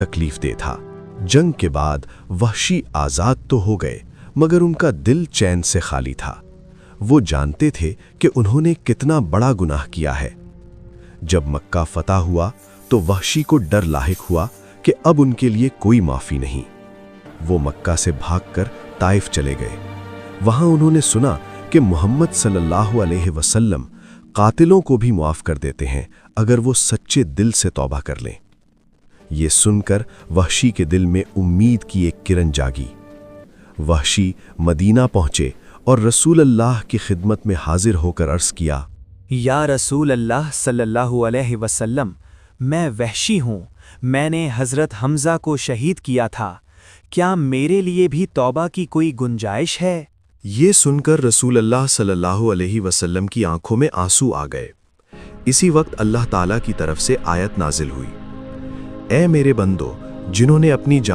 तकलीफ दे था। जंग के बाद वहशी आज़ाद तो हो गए, मगर उनका दिल चैन से खाली था। वो जानते थे कि उन्होंने कितना बड़ा गुनाह किया है। जब मक्का फतह हुआ तो वहशी को डर लाहिक हुआ कि अब उनके लिए कोई माफ़ी नहीं। वो मक्का से भागकर ताइफ चले गए। वहां उन्होंने सुना कि मोहम्मद सल्लल्लाहु अलैहि वसल्लम कातिलों को भी माफ़ कर देते हैं अगर वो सच्चे दिल से तौबा कर लें। ये सुनकर वहशी के दिल में उम्मीद की एक किरण जागी। वहशी मदीना पहुंचे और रसूल अल्लाह की खिदमत में हाजिर होकर अर्ज़ किया, या रसूल अल्लाह सल्लल्लाहु अलैहि वसल्लम, मैं वहशी हूँ। मैंने हज़रत हमज़ा को शहीद किया था। क्या मेरे लिए भी तौबा की कोई गुंजाइश है? ये सुनकर रसूल अल्लाह सल्लल्लाहु अलैहि वसल्लम की आंखों में आंसू आ गए। इसी वक्त अल्लाह ताला की तरफ से आयत नाजिल हुई, ऐ मेरे बंदो, जिन्होंने अपनी जान